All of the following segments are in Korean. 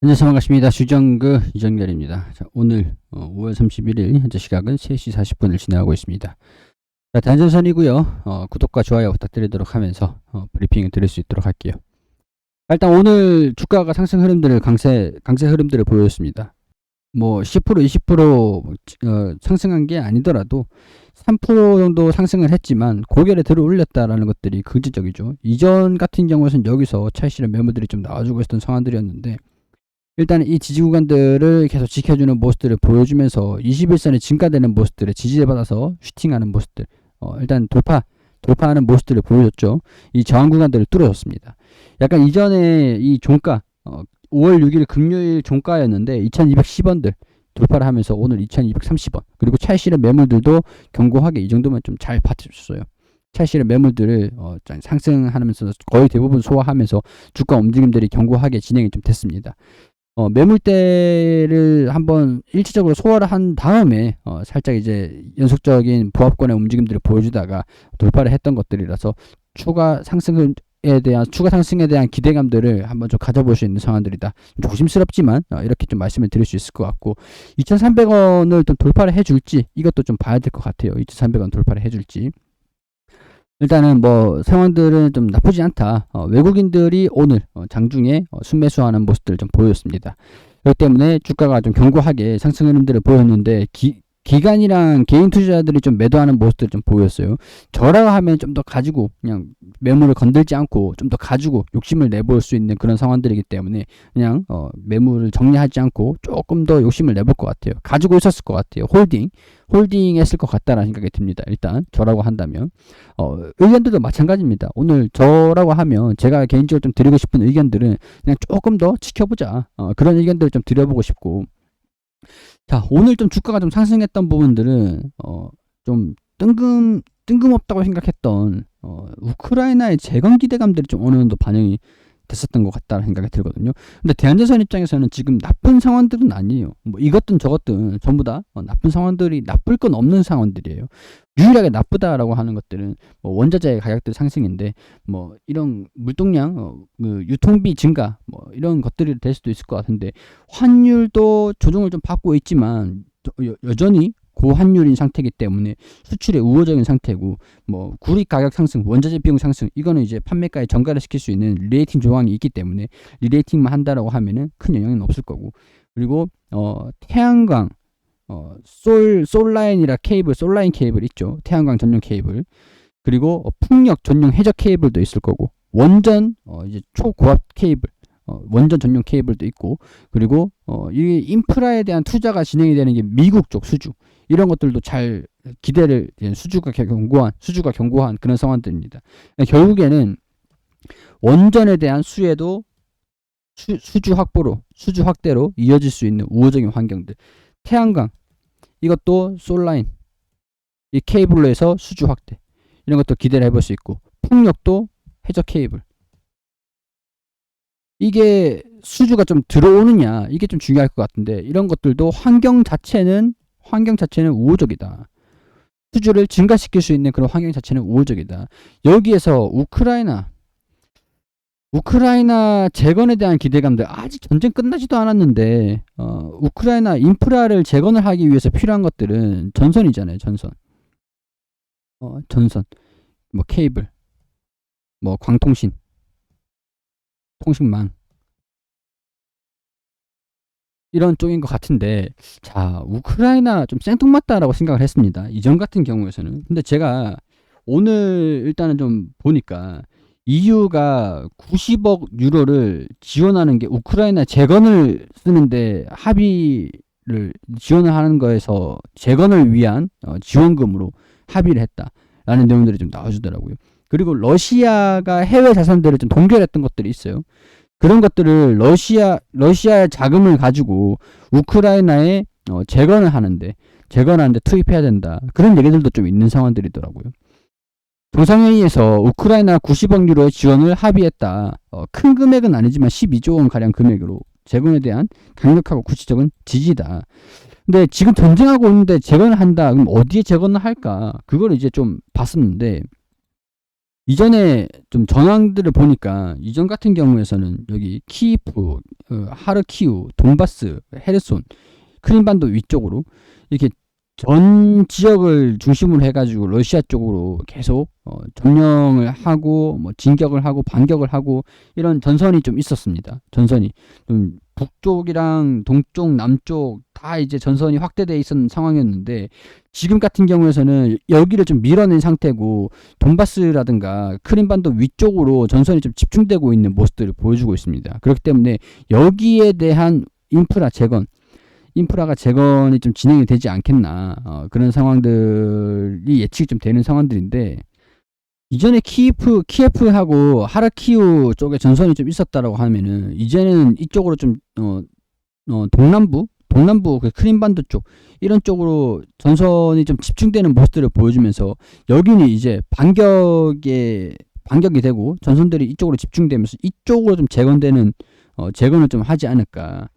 안녕하세요. 반갑습니다. 주정그 이정렬입니다. 자, 오늘 5월 31일 현재 시각은 3시 40분을 지나고 있습니다. 자, 단전선이고요. 구독과 좋아요 부탁드리도록 하면서 브리핑을 드릴 수 있도록 할게요. 일단 오늘 주가가 상승 흐름들을 강세 흐름들을 보였습니다. 뭐 10% 20% 상승한 게 아니더라도 3% 정도 상승을 했지만 고개를 들어 올렸다라는 것들이 긍정적이죠. 이전 같은 경우에는 여기서 차익실현 매물들이 좀 나와주고 있었던 상황들이었는데, 일단 이 지지 구간들을 계속 지켜주는 모습들을 보여주면서 21선에 증가되는 모습들을 지지를 받아서 슈팅하는 모습들, 일단 돌파하는 모습들을 보여줬죠. 이 저항 구간들을 뚫어줬습니다. 약간 이전에 이 종가 5월 6일 금요일 종가였는데 2210원들 돌파를 하면서 오늘 2230원, 그리고 차익실현 매물들도 견고하게 이 정도면 좀 잘 받쳐줬어요. 차익실현 매물들을 상승하면서 거의 대부분 소화하면서 주가 움직임들이 견고하게 진행이 좀 됐습니다. 매물대를 한번 일시적으로 소화를 한 다음에 살짝 이제 연속적인 부합권의 움직임들을 보여주다가 돌파를 했던 것들이라서 추가 상승에 대한 기대감들을 한번 좀 가져볼 수 있는 상황들이다. 조심스럽지만 이렇게 좀 말씀을 드릴 수 있을 것 같고, 2,300원을 좀 돌파를 해줄지 이것도 좀 봐야 될 것 같아요. 2,300원 돌파를 해줄지. 일단은 뭐 상황들은 좀 나쁘지 않다. 외국인들이 오늘 장중에 순매수하는 모습들을 좀 보였습니다. 그렇기 때문에 주가가 좀 견고하게 상승 흐름들을 보였는데, 기관이랑 개인 투자자들이 좀 매도하는 모습들을 좀 보였어요. 저라고 하면 좀 더 가지고 그냥 매물을 건들지 않고 좀 더 가지고 욕심을 내볼 수 있는 그런 상황들이기 때문에 그냥 매물을 정리하지 않고 조금 더 욕심을 내볼 것 같아요. 가지고 있었을 것 같아요. 홀딩 했을 것 같다라는 생각이 듭니다. 일단 저라고 한다면 의견들도 마찬가지입니다. 오늘 저라고 하면 제가 개인적으로 좀 드리고 싶은 의견들은 그냥 조금 더 지켜보자, 그런 의견들을 좀 드려보고 싶고, 자, 오늘 좀 주가가 좀 상승했던 부분들은 좀 뜬금없다고 생각했던 우크라이나의 재건 기대감들이 좀 어느 정도 반영이 됐었던 것 같다는 생각이 들거든요. 근데 대한전선 입장에서는 지금 나쁜 상황들은 아니에요. 뭐 이것든 저것든 전부 다 나쁜 상황들이, 나쁠 건 없는 상황들이에요. 유일하게 나쁘다라고 하는 것들은 뭐 원자재 가격들 상승인데, 뭐 이런 물동량 그 유통비 증가 뭐 이런 것들이 될 수도 있을 것 같은데, 환율도 조정을 좀 받고 있지만 여전히 고환율인 상태이기 때문에 수출에 우호적인 상태고, 뭐 구리 가격 상승, 원자재 비용 상승, 이거는 이제 판매가에 전가를 시킬 수 있는 리레이팅 조항이 있기 때문에 리레이팅만 한다라고 하면은 큰 영향은 없을 거고, 그리고 태양광 솔라인이라 케이블, 솔라인 케이블 있죠. 태양광 전용 케이블. 그리고 풍력 전용 해적 케이블도 있을 거고, 원전 이제 초고압 케이블, 원전 전용 케이블도 있고, 그리고 이 인프라에 대한 투자가 진행이 되는 게 미국 쪽 수주, 이런 것들도 잘 기대를, 수주가 견고한 그런 상황들입니다. 결국에는 원전에 대한 수혜도 수주 확대로 이어질 수 있는 우호적인 환경들. 태양광 이것도 솔라인 이 케이블로 해서 수주 확대, 이런 것도 기대를 해볼 수 있고, 풍력도 해적 케이블, 이게 수주가 좀 들어오느냐, 이게 좀 중요할 것 같은데, 이런 것들도 환경 자체는 우호적이다. 수주를 증가시킬 수 있는 그런 환경 자체는 우호적이다. 여기에서 우크라이나 재건에 대한 기대감들, 아직 전쟁 끝나지도 않았는데 우크라이나 인프라를 재건을 하기 위해서 필요한 것들은 전선이잖아요. 전선, 뭐 케이블, 뭐 광통신, 통신망, 이런 쪽인 것 같은데, 자, 우크라이나 좀 생뚱맞다라고 생각을 했습니다. 이전 같은 경우에서는. 근데 제가 오늘 일단은 좀 보니까 EU가 90억 유로를 지원하는 게 우크라이나 재건을 쓰는데 합의를 지원을 하는 거에서 재건을 위한 지원금으로 합의를 했다라는 내용들이 좀 나와주더라고요. 그리고 러시아가 해외 자산들을 좀 동결했던 것들이 있어요. 그런 것들을 러시아의 자금을 가지고 우크라이나에 재건하는데 투입해야 된다. 그런 얘기들도 좀 있는 상황들이더라고요. 정상회의에서 우크라이나 90억 유로의 지원을 합의했다. 큰 금액은 아니지만 12조 원 가량 금액으로 재건에 대한 강력하고 구체적인 지지다. 근데 지금 전쟁하고 있는데 재건을 한다. 그럼 어디에 재건을 할까? 그걸 이제 좀 봤었는데, 이전에 좀 전황들을 보니까 이전 같은 경우에서는 여기 키이프, 하르키우, 돈바스, 헤르손, 크림반도 위쪽으로 이렇게 전 지역을 중심으로 해가지고 러시아 쪽으로 계속 점령을 하고 뭐 진격을 하고 반격을 하고 이런 전선이 좀 있었습니다. 전선이 좀 북쪽이랑 동쪽, 남쪽 다 이제 전선이 확대되어 있었는 상황이었는데 지금 같은 경우에서는 여기를 좀 밀어낸 상태고 돈바스라든가 크림반도 위쪽으로 전선이 좀 집중되고 있는 모습들을 보여주고 있습니다. 그렇기 때문에 여기에 대한 인프라가 재건이 좀 진행이 되지 않겠나 그런 상황들이 예측이 좀 되는 상황들인데 이전에 키예프하고 하르키우 쪽에 전선이 좀 있었다라고 하면은 이제는 이쪽으로 좀 동남부 그 크림반도 쪽 이런 쪽으로 전선이 좀 집중되는 모습들을 보여주면서 여기는 이제 반격이 되고 전선들이 이쪽으로 집중되면서 이쪽으로 좀 재건을 좀 하지 않을까.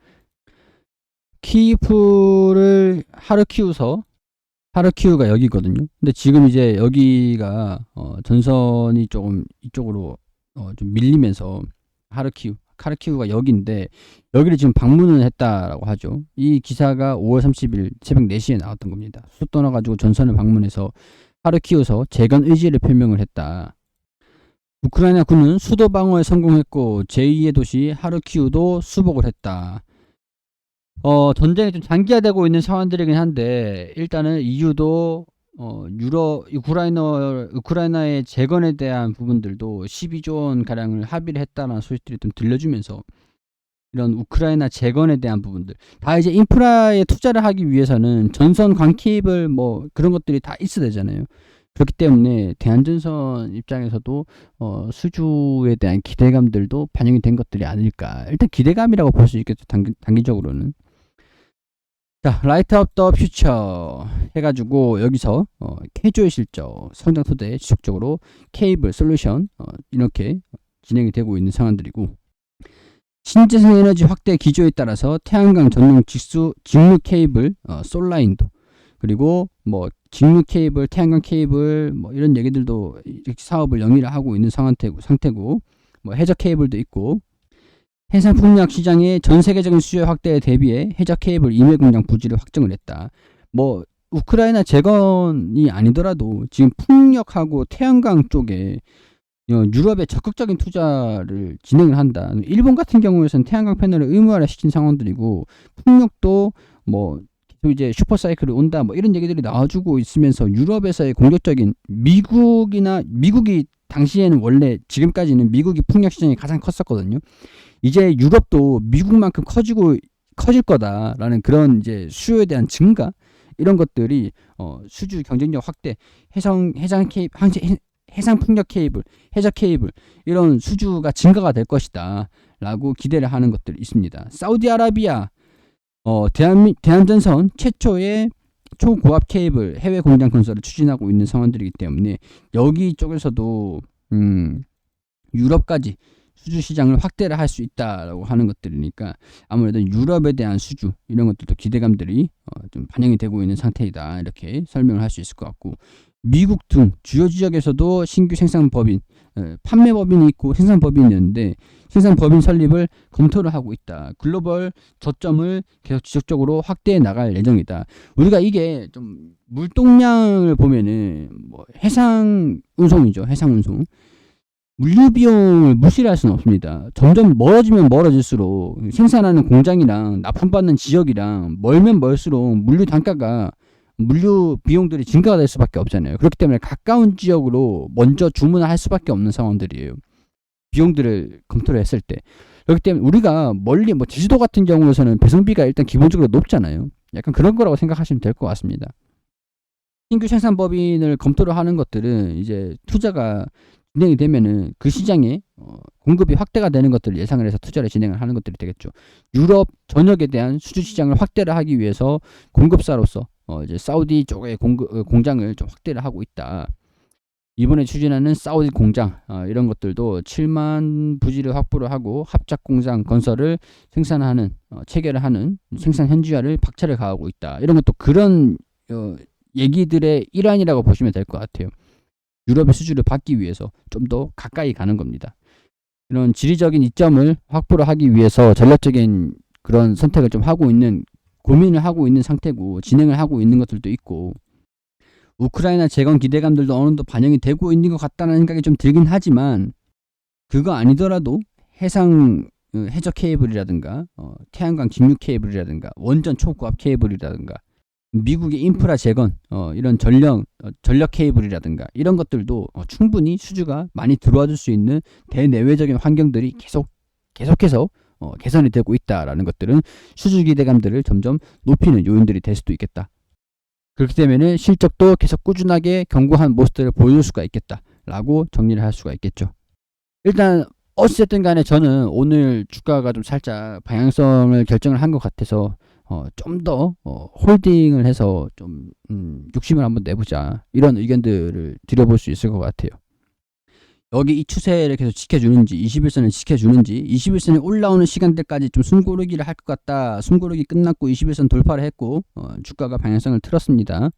키이프를 하르키우가 여기거든요. 근데 지금 이제 여기가 전선이 조금 이쪽으로 좀 밀리면서 카르키우가 여기인데 여기를 지금 방문을 했다라고 하죠. 이 기사가 5월 30일 새벽 4시에 나왔던 겁니다. 수 떠나가지고 전선을 방문해서 하르키우서 재건 의지를 표명을 했다. 우크라이나 군은 수도 방어에 성공했고 제2의 도시 하르키우도 수복을 했다. 전쟁이 좀 장기화되고 있는 상황들이긴 한데 일단은 EU도 우크라이나의 재건에 대한 부분들도 12조 원 가량을 합의를 했다는 소식들이 좀 들려주면서 이런 우크라이나 재건에 대한 부분들 다 이제 인프라에 투자를 하기 위해서는 전선 광케이블 뭐 그런 것들이 다 있어야 되잖아요. 그렇기 때문에 대한전선 입장에서도 수주에 대한 기대감들도 반영이 된 것들이 아닐까. 일단 기대감이라고 볼 수 있겠죠. 단기적으로는. 자, 라이트 업 더 퓨처 해가지고 여기서 캐주얼 실적, 성장 토대 지속적으로 케이블 솔루션 이렇게 진행이 되고 있는 상황들이고 신재생 에너지 확대 기조에 따라서 태양광 전용 직류 케이블 솔라인도 그리고 뭐 직류 케이블, 태양광 케이블 뭐 이런 얘기들도 사업을 영위를 하고 있는 상태고 뭐 해저 케이블도 있고 해상 풍력 시장의 전 세계적인 수요 확대에 대비해 해저 케이블 임해 공장 부지를 확정을 했다. 뭐 우크라이나 재건이 아니더라도 지금 풍력하고 태양광 쪽에 유럽에 적극적인 투자를 진행을 한다. 일본 같은 경우에는 태양광 패널을 의무화를 시킨 상황들이고 풍력도 뭐 계속 이제 슈퍼사이클이 온다 뭐 이런 얘기들이 나와주고 있으면서 유럽에서의 공격적인 미국이 당시에는 원래 지금까지는 미국이 풍력 시장이 가장 컸었거든요. 이제 유럽도 미국만큼 커질 거다라는 그런 이제 수요에 대한 증가 이런 것들이 수주 경쟁력 확대, 해상 풍력 케이블, 해저 케이블 이런 수주가 증가가 될 것이다라고 기대를 하는 것들이 있습니다. 사우디아라비아 대한전선 최초의 초고압 케이블 해외 공장 건설을 추진하고 있는 상황들이기 때문에 여기 쪽에서도 유럽까지 수주 시장을 확대를 할 수 있다라고 하는 것들이니까 아무래도 유럽에 대한 수주 이런 것들도 기대감들이 좀 반영이 되고 있는 상태이다 이렇게 설명을 할 수 있을 것 같고 미국 등 주요 지역에서도 신규 생산 법인, 판매 법인이 있고 생산 법인이 있는데 생산 법인 설립을 검토를 하고 있다. 글로벌 저점을 계속 지속적으로 확대해 나갈 예정이다. 우리가 이게 좀 물동량을 보면은 뭐 해상 운송이죠. 해상 운송. 물류 비용을 무시를 할 수는 없습니다. 점점 멀어지면 멀어질수록 생산하는 공장이랑 납품받는 지역이랑 멀면 멀수록 물류 비용들이 증가가 될 수밖에 없잖아요. 그렇기 때문에 가까운 지역으로 먼저 주문을 할 수밖에 없는 상황들이에요. 비용들을 검토를 했을 때. 그렇기 때문에 우리가 멀리 뭐 제주도 같은 경우에서는 배송비가 일단 기본적으로 높잖아요. 약간 그런 거라고 생각하시면 될 것 같습니다. 신규 생산 법인을 검토를 하는 것들은 이제 투자가 진행이 되면은 그 시장에 공급이 확대가 되는 것들을 예상을 해서 투자를 진행을 하는 것들이 되겠죠. 유럽 전역에 대한 수주 시장을 확대를 하기 위해서 공급사로서 이제 사우디 쪽의 공장을 좀 확대를 하고 있다. 이번에 추진하는 사우디 공장 이런 것들도 7만 부지를 확보를 하고 합작 공장 건설을 생산하는 체결을 하는 생산 현지화를 박차를 가하고 있다. 이런 것도 그런 얘기들의 일환이라고 보시면 될 것 같아요. 유럽의 수주를 받기 위해서 좀 더 가까이 가는 겁니다. 이런 지리적인 이점을 확보를 하기 위해서 전략적인 그런 선택을 좀 하고 있는, 고민을 하고 있는 상태고 진행을 하고 있는 것들도 있고, 우크라이나 재건 기대감들도 어느 정도 반영이 되고 있는 것 같다는 생각이 좀 들긴 하지만, 그거 아니더라도 해저 케이블이라든가 태양광 직류 케이블이라든가 원전 초고압 케이블이라든가 미국의 인프라 재건, 이런 전력 케이블이라든가 이런 것들도 충분히 수주가 많이 들어와 줄 수 있는 대내외적인 환경들이 계속해서 개선이 되고 있다라는 것들은 수주 기대감들을 점점 높이는 요인들이 될 수도 있겠다. 그렇기 때문에 실적도 계속 꾸준하게 견고한 모습들을 보여줄 수가 있겠다라고 정리를 할 수가 있겠죠. 일단 어찌됐든 간에 저는 오늘 주가가 좀 살짝 방향성을 결정을 한 것 같아서 좀 더 홀딩을 해서 좀 욕심을 한번 내보자, 이런 의견들을 드려볼 수 있을 것 같아요. 여기 이 추세를 계속 지켜주는지 21선을 지켜주는지, 21선이 올라오는 시간대까지 좀 숨고르기를 할 것 같다. 숨고르기 끝났고 21선 돌파를 했고 주가가 방향성을 틀었습니다.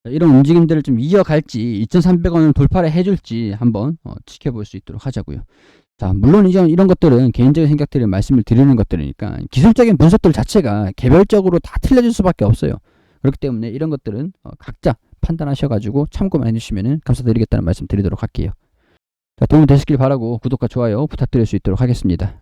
이런 움직임들을 좀 이어갈지 2,300원을 돌파를 해줄지 한번 지켜볼 수 있도록 하자고요. 자, 물론 이런 것들은 개인적인 생각들을 말씀을 드리는 것들이니까 기술적인 분석들 자체가 개별적으로 다 틀려질 수밖에 없어요. 그렇기 때문에 이런 것들은 각자 판단하셔가지고 참고만 해주시면 감사드리겠다는 말씀 드리도록 할게요. 자, 도움이 되셨길 바라고 구독과 좋아요 부탁드릴 수 있도록 하겠습니다.